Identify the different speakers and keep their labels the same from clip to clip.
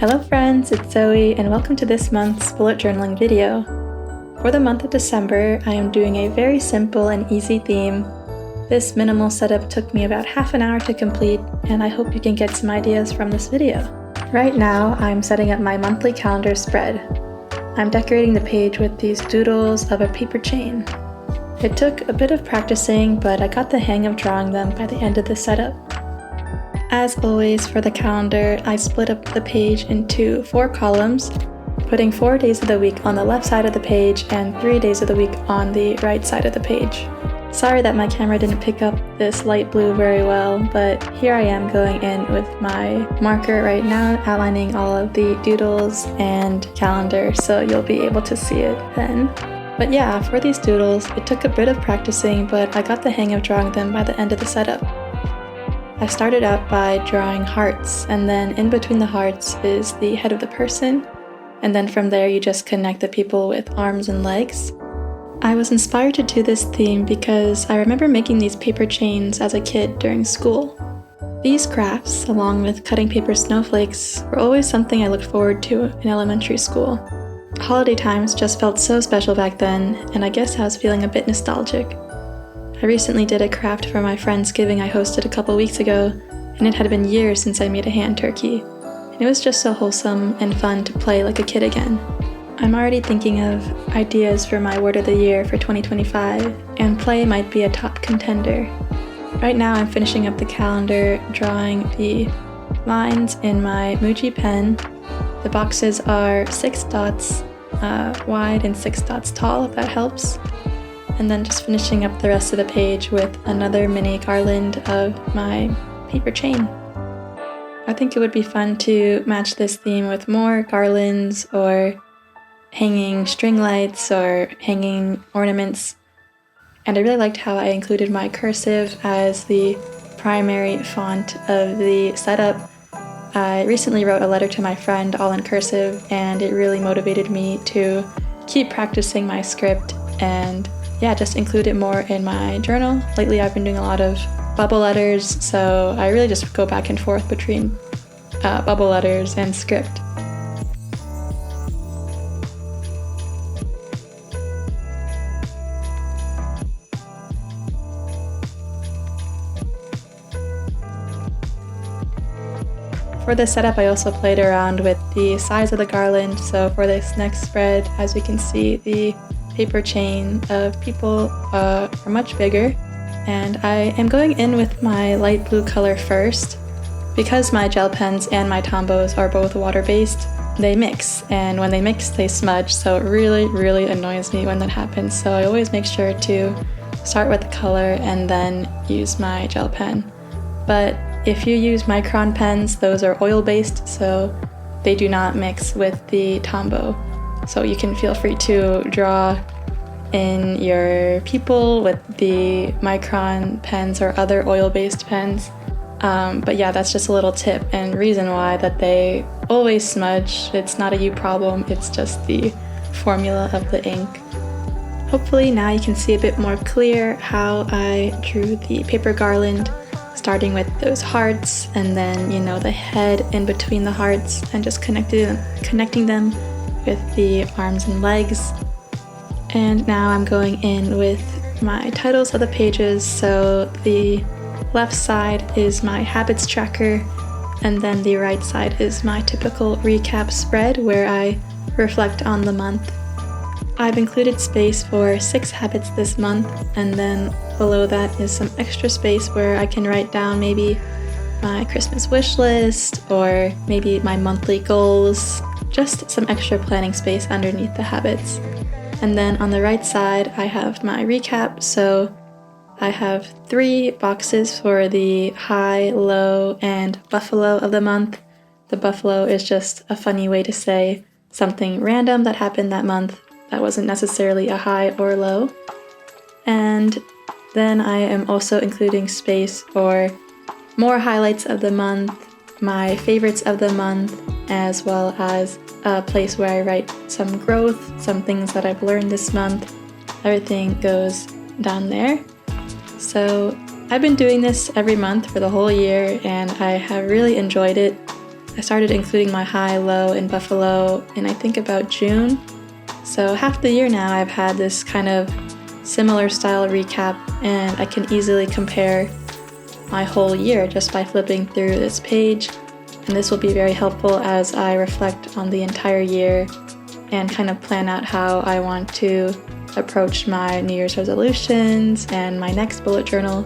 Speaker 1: Hello friends, it's Zoe and welcome to this month's bullet journaling video. For the month of December, I am doing a very simple and easy theme. This minimal setup took me about half an hour to complete, and I hope you can get some ideas from this video. Right now, I'm setting up my monthly calendar spread. I'm decorating the page with these doodles of a paper chain. It took a bit of practicing, but I got the hang of drawing them by the end of the setup. As always for the calendar, I split up the page into 4 columns, putting 4 days of the week on the left side of the page and 3 days of the week on the right side of the page. Sorry that my camera didn't pick up this light blue very well, but here I am going in with my marker right now, outlining all of the doodles and calendar, so you'll be able to see it then. But yeah, for these doodles, it took a bit of practicing, but I got the hang of drawing them by the end of the setup. I started out by drawing hearts, and then in between the hearts is the head of the person, and then from there you just connect the people with arms and legs. I was inspired to do this theme because I remember making these paper chains as a kid during school. These crafts, along with cutting paper snowflakes, were always something I looked forward to in elementary school. Holiday times just felt so special back then, and I guess I was feeling a bit nostalgic. I recently did a craft for my Friendsgiving I hosted a couple weeks ago, and it had been years since I made a hand turkey. And it was just so wholesome and fun to play like a kid again. I'm already thinking of ideas for my word of the year for 2025, and play might be a top contender. Right now I'm finishing up the calendar, drawing the lines in my MUJI pen. The boxes are 6 dots wide and 6 dots tall, if that helps. And then just finishing up the rest of the page with another mini garland of my paper chain. I think it would be fun to match this theme with more garlands or hanging string lights or hanging ornaments. And I really liked how I included my cursive as the primary font of the setup. I recently wrote a letter to my friend all in cursive, and it really motivated me to keep practicing my script and just include it more in my journal. Lately I've been doing a lot of bubble letters, so I really just go back and forth between bubble letters and script. For this setup, I also played around with the size of the garland, so for this next spread, as you can see, the paper chain of people are much bigger, and I am going in with my light blue color first. Because my gel pens and my Tombows are both water-based, they mix, and when they mix, they smudge, so it really annoys me when that happens, so I always make sure to start with the color and then use my gel pen. But if you use micron pens, those are oil-based, so they do not mix with the Tombow. So you can feel free to draw in your people with the micron pens or other oil-based pens. But yeah, that's just a little tip and reason why that they always smudge. It's not a you problem, it's just the formula of the ink. Hopefully now you can see a bit more clear how I drew the paper garland, starting with those hearts and then, the head in between the hearts and just connecting them with the arms and legs. And now I'm going in with my titles of the pages, so the left side is my habits tracker, and then the right side is my typical recap spread where I reflect on the month. I've included space for 6 habits this month, and then below that is some extra space where I can write down maybe my Christmas wish list or maybe my monthly goals, just some extra planning space underneath the habits. And then on the right side I have my recap, so I have 3 boxes for the high, low, and buffalo of the month. The buffalo is just a funny way to say something random that happened that month that wasn't necessarily a high or low. And then I am also including space for more highlights of the month, my favorites of the month, as well as a place where I write some growth, some things that I've learned this month. Everything goes down there. So I've been doing this every month for the whole year, and I have really enjoyed it. I started including my high, low, and buffalo in I think about June. So half the year now I've had this kind of similar style recap, and I can easily compare my whole year just by flipping through this page. And this will be very helpful as I reflect on the entire year and kind of plan out how I want to approach my New Year's resolutions and my next bullet journal,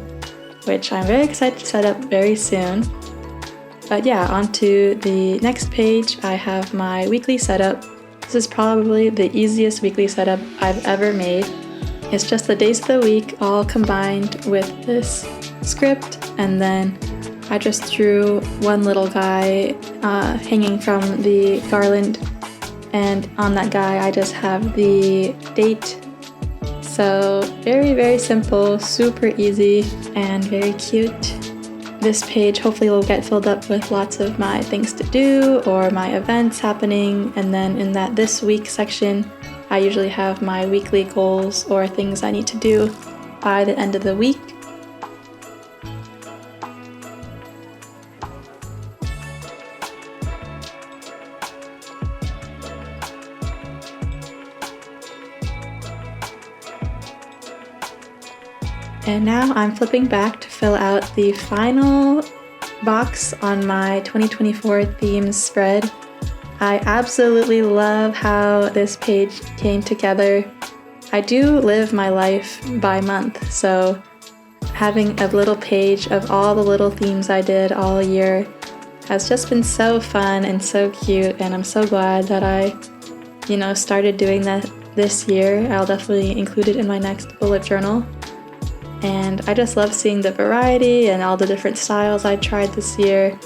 Speaker 1: which I'm very excited to set up very soon. But yeah, on to the next page. I have my weekly setup. This is probably the easiest weekly setup I've ever made. It's just the days of the week all combined with this script, and then I just threw one little guy hanging from the garland, and on that guy I just have the date. So very simple, super easy, and very cute. This page hopefully will get filled up with lots of my things to do or my events happening, and then in that this week section I usually have my weekly goals or things I need to do by the end of the week. And now I'm flipping back to fill out the final box on my 2024 themes spread. I absolutely love how this page came together. I do live my life by month, so having a little page of all the little themes I did all year has just been so fun and so cute, and I'm so glad that I, started doing that this year. I'll definitely include it in my next bullet journal. And I just love seeing the variety and all the different styles I tried this year.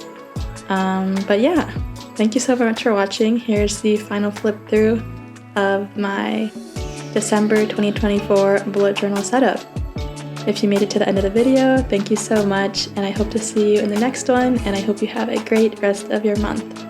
Speaker 1: But yeah, thank you so much for watching. Here's the final flip through of my December 2024 bullet journal setup. If you made it to the end of the video, thank you so much, and I hope to see you in the next one, and I hope you have a great rest of your month.